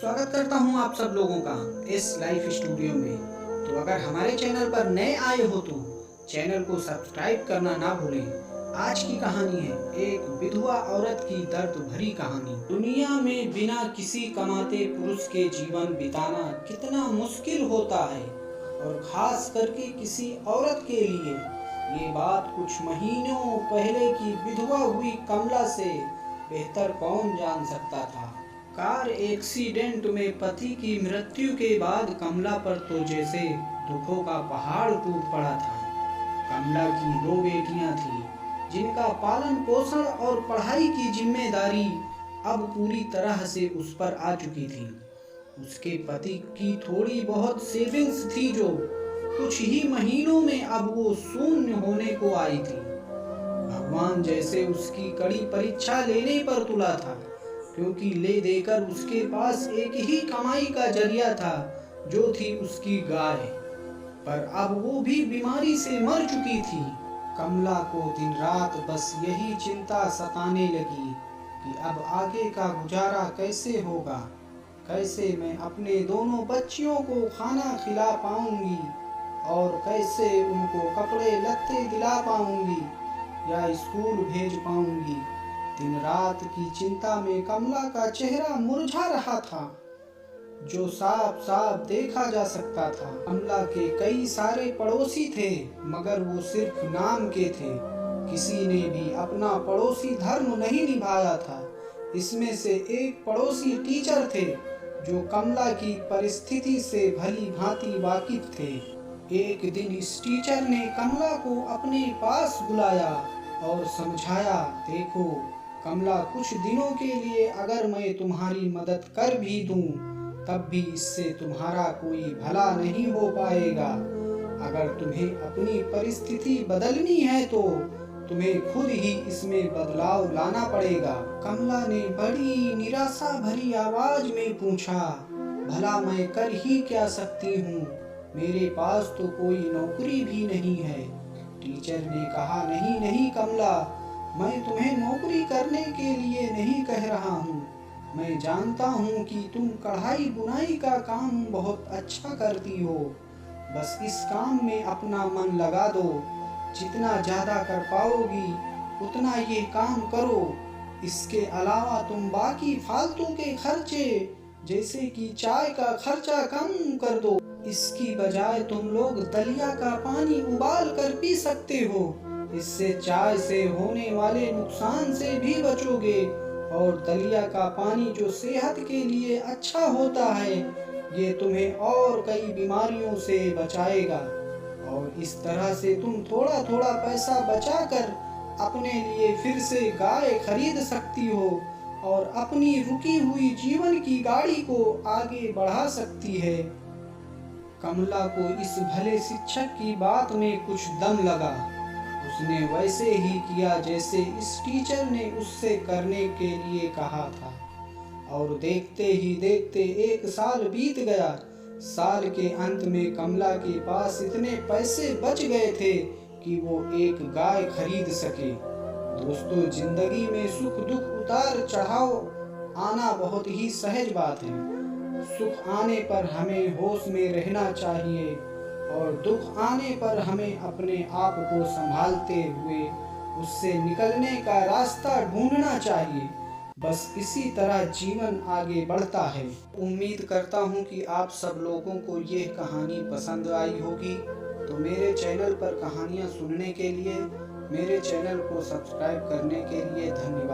स्वागत करता हूं आप सब लोगों का इस लाइफ स्टूडियो में। तो अगर हमारे चैनल पर नए आए हो तो चैनल को सब्सक्राइब करना ना भूलें। आज की कहानी है एक विधवा औरत की दर्द भरी कहानी। दुनिया में बिना किसी कमाते पुरुष के जीवन बिताना कितना मुश्किल होता है, और खास करके किसी औरत के लिए। ये बात कुछ महीनों पहले की विधवा हुई कमला से बेहतर कौन जान सकता था। कार एक्सीडेंट में पति की मृत्यु के बाद कमला पर तो जैसे दुखों का पहाड़ टूट पड़ा था। कमला की 2 बेटियां थीं, जिनका पालन पोषण और पढ़ाई की जिम्मेदारी अब पूरी तरह से उस पर आ चुकी थी। उसके पति की थोड़ी बहुत सेविंग्स थी, जो कुछ ही महीनों में अब वो शून्य होने को आई थी। भगवान जैसे उसकी कड़ी परीक्षा लेने पर तुला था, क्योंकि ले देकर उसके पास एक ही कमाई का जरिया था, जो थी उसकी गाय। पर अब वो भी बीमारी से मर चुकी थी। कमला को दिन रात बस यही चिंता सताने लगी कि अब आगे का गुजारा कैसे होगा, कैसे मैं अपने दोनों बच्चियों को खाना खिला पाऊंगी, और कैसे उनको कपड़े लत्ते दिला पाऊंगी या स्कूल भेज पाऊंगी। दिन रात की चिंता में कमला का चेहरा मुरझा रहा था, जो साफ साफ देखा जा सकता था। कमला के कई सारे पड़ोसी थे, मगर वो सिर्फ नाम के थे। किसी ने भी अपना पड़ोसी धर्म नहीं निभाया था। इसमें से एक पड़ोसी टीचर थे, जो कमला की परिस्थिति से भली भांति वाकिफ थे। एक दिन इस टीचर ने कमला को अपने पास बुलाया और समझाया, देखो कमला, कुछ दिनों के लिए अगर मैं तुम्हारी मदद कर भी दूं, तब भी इससे तुम्हारा कोई भला नहीं हो पाएगा। अगर तुम्हें अपनी परिस्थिति बदलनी है तो तुम्हें खुद ही इसमें बदलाव लाना पड़ेगा। कमला ने बड़ी निराशा भरी आवाज में पूछा, भला मैं कर ही क्या सकती हूँ? मेरे पास तो कोई नौकरी भी नहीं है। टीचर ने कहा, नहीं नहीं कमला, मैं तुम्हें नौकरी करने के लिए नहीं कह रहा हूँ। मैं जानता हूँ कि तुम कढ़ाई बुनाई का काम बहुत अच्छा करती हो। बस इस काम में अपना मन लगा दो। जितना ज़्यादा कर पाओगी उतना ये काम करो। इसके अलावा तुम बाकी फालतू के खर्चे, जैसे कि चाय का खर्चा, कम कर दो। इसकी बजाय तुम लोग दलिया का पानी उबाल कर पी सकते हो। इससे चाय से होने वाले नुकसान से भी बचोगे, और दलिया का पानी जो सेहत के लिए अच्छा होता है, ये तुम्हें और कई बीमारियों से बचाएगा। और इस तरह से तुम थोड़ा थोड़ा पैसा बचाकर अपने लिए फिर से गाय खरीद सकती हो, और अपनी रुकी हुई जीवन की गाड़ी को आगे बढ़ा सकती है। कमला को इस भले शिक्षक की बात में कुछ दम लगा। उसने वैसे ही किया जैसे इस टीचर ने उससे करने के लिए कहा था, और देखते ही देखते 1 साल बीत गया। साल के अंत में कमला के पास इतने पैसे बच गए थे कि वो एक गाय खरीद सके। दोस्तों, जिंदगी में सुख दुख उतार चढ़ाव आना बहुत ही सहज बात है। सुख आने पर हमें होश में रहना चाहिए, और दुख आने पर हमें अपने आप को संभालते हुए उससे निकलने का रास्ता ढूंढना चाहिए। बस इसी तरह जीवन आगे बढ़ता है। उम्मीद करता हूँ कि आप सब लोगों को यह कहानी पसंद आई होगी। तो मेरे चैनल पर कहानियाँ सुनने के लिए, मेरे चैनल को सब्सक्राइब करने के लिए धन्यवाद।